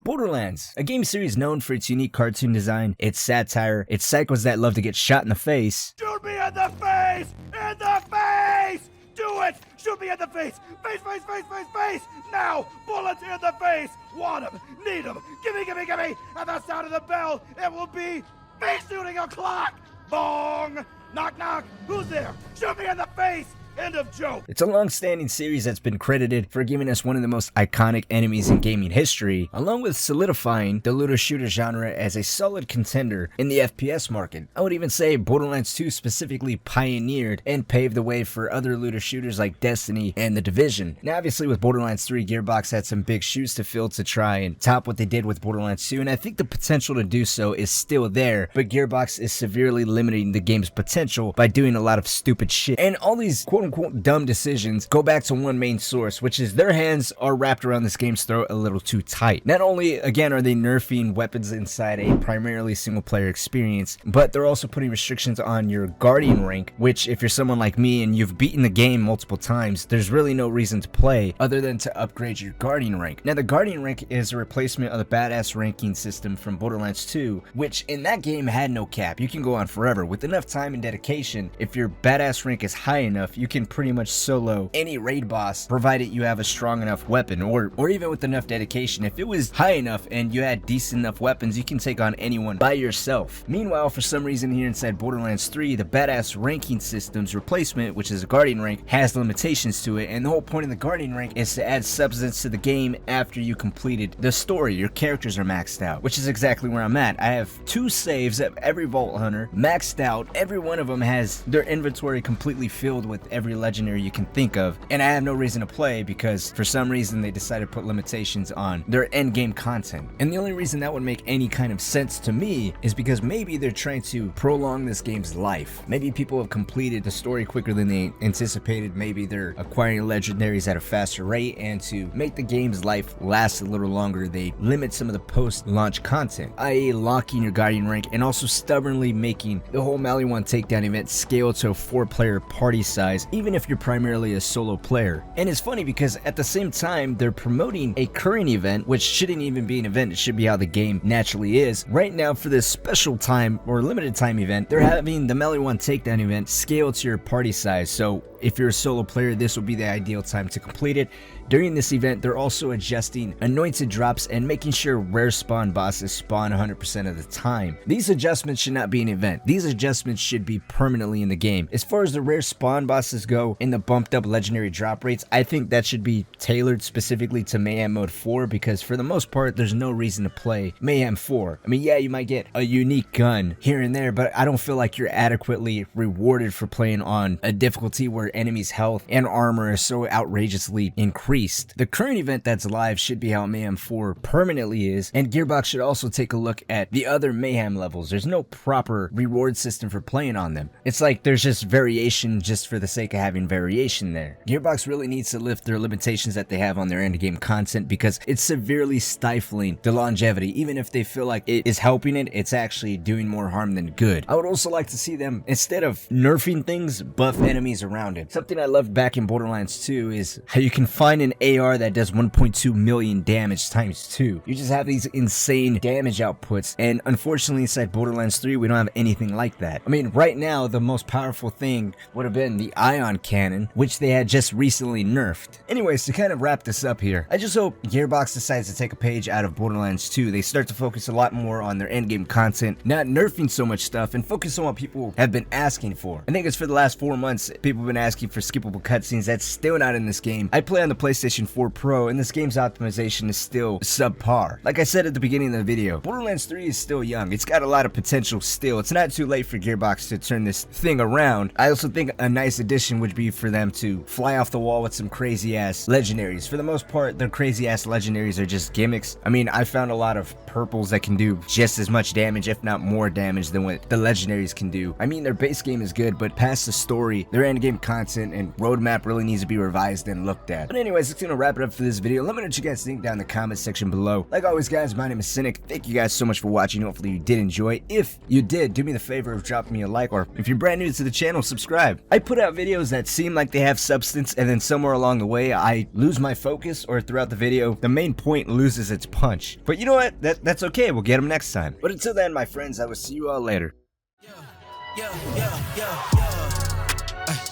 Borderlands, a game series known for its unique cartoon design, its satire, its psychos that love to get shot in the face. Shoot me in the face! In the face! Do it! Shoot me in the face! Face, face, face, face, face! Now! Bullets in the face! Want him! Need him! Gimme, gimme, gimme! At the sound of the bell, it will be face shooting o'clock! Bong! Knock, knock! Who's there? Shoot me in the face! End of joke. It's a long-standing series that's been credited for giving us one of the most iconic enemies in gaming history, along with solidifying the looter shooter genre as a solid contender in the FPS market. I would even say Borderlands 2 specifically pioneered and paved the way for other looter shooters like Destiny and The Division. Now obviously with Borderlands 3, Gearbox had some big shoes to fill to try and top what they did with Borderlands 2, and I think the potential to do so is still there, but Gearbox is severely limiting the game's potential by doing a lot of stupid shit. And all these quote-unquote dumb decisions go back to one main source, which is their hands are wrapped around this game's throat a little too tight. Not only, again, are they nerfing weapons inside a primarily single-player experience, but they're also putting restrictions on your Guardian rank, which if you're someone like me and you've beaten the game multiple times, there's really no reason to play other than to upgrade your Guardian rank. Now, the Guardian rank is a replacement of the badass ranking system from Borderlands 2, which in that game had no cap. You can go on forever. With enough time and dedication, if your badass rank is high enough, you can pretty much solo any raid boss, provided you have a strong enough weapon, or even with enough dedication. If it was high enough and you had decent enough weapons, you can take on anyone by yourself. Meanwhile, for some reason here inside Borderlands 3, the badass ranking system's replacement, which is a Guardian rank, has limitations to it, and the whole point of the Guardian rank is to add substance to the game after you completed the story. Your characters are maxed out, which is exactly where I'm at. I have 2 saves of every Vault Hunter maxed out. Every one of them has their inventory completely filled with every legendary you can think of, and I have no reason to play because for some reason they decided to put limitations on their end game content. And the only reason that would make any kind of sense to me is because maybe they're trying to prolong this game's life. Maybe people have completed the story quicker than they anticipated. Maybe they're acquiring legendaries at a faster rate, and to make the game's life last a little longer, they limit some of the post-launch content, i.e. locking your Guardian rank and also stubbornly making the whole Maliwan Takedown event scale to a 4-player party size, even if you're primarily a solo player. And it's funny because at the same time they're promoting a current event, which shouldn't even be an event, it should be how the game naturally is. Right now, for this special time or limited time event, they're having the Maliwan Takedown event scale to your party size. So if you're a solo player, this will be the ideal time to complete it. During this event, they're also adjusting anointed drops and making sure rare spawn bosses spawn 100% of the time. These adjustments should not be an event. These adjustments should be permanently in the game. As far as the rare spawn bosses go and the bumped up legendary drop rates, I think that should be tailored specifically to Mayhem Mode 4, because for the most part, there's no reason to play Mayhem 4. I mean, yeah, you might get a unique gun here and there, but I don't feel like you're adequately rewarded for playing on a difficulty where enemies' health and armor are so outrageously increased. The current event that's live should be how Mayhem 4 permanently is, and Gearbox should also take a look at the other Mayhem levels. There's no proper reward system for playing on them. It's like there's just variation just for the sake of having variation there. Gearbox really needs to lift their limitations that they have on their end game content, because it's severely stifling the longevity. Even if they feel like it is helping it, it's actually doing more harm than good. I would also like to see them, instead of nerfing things, buff enemies around it. Something I loved back in Borderlands 2 is how you can find an AR that does 1.2 million damage times 2. You just have these insane damage outputs, and unfortunately inside Borderlands 3 we don't have anything like that. I mean, right now the most powerful thing would have been the ion cannon, which they had just recently nerfed. Anyways, to kind of wrap this up here, I just hope Gearbox decides to take a page out of Borderlands 2. They start to focus a lot more on their endgame content, not nerfing so much stuff, and focus on what people have been asking for. I think it's for the last 4 months people have been asking for skippable cutscenes. That's still not in this game. I play on the PlayStation 4 Pro, and this game's optimization is still subpar. Like I said at the beginning of the video, Borderlands 3 is still young. It's got a lot of potential still. It's not too late for Gearbox to turn this thing around. I also think a nice addition would be for them to fly off the wall with some crazy ass legendaries. For the most part, their crazy ass legendaries are just gimmicks. I mean, I found a lot of purples that can do just as much damage, if not more damage than what the legendaries can do. I mean, their base game is good, but past the story, their end game content and roadmap really needs to be revised and looked at. But anyways, that's gonna wrap it up for this video. Let me know what you guys think down in the comment section below. Like always, guys, my name is Cynic. Thank you guys so much for watching. Hopefully you did enjoy. If you did, do me the favor of dropping me a like, or if you're brand new to the channel, subscribe. I put out videos that seem like they have substance, and then somewhere along the way I lose my focus, or throughout the video the main point loses its punch. But you know what, that's okay, we'll get them next time. But until then, my friends, I will see you all later.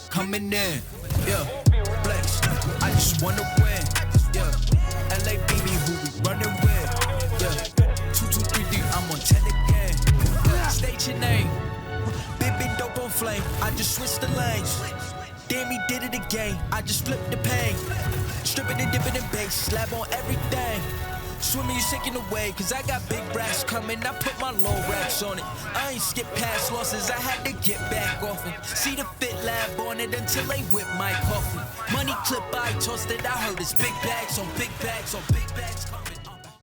Coming in, flex, I just wanna win, LA baby, who we running with, 2, 2, 3, 3, I'm on 10 again, state your name, big dope on flame, I just switched the lanes, damn he did it again, I just flipped the pain, stripping and dipping in base, slab on everything. Swimming, you sinking away, cause I got big racks coming, I put my low racks on it. I ain't skip past losses, I had to get back off it. See the fit lab on it until they whip my coffin. Money clip, I tossed it, I heard it's big bags on big bags on big bags.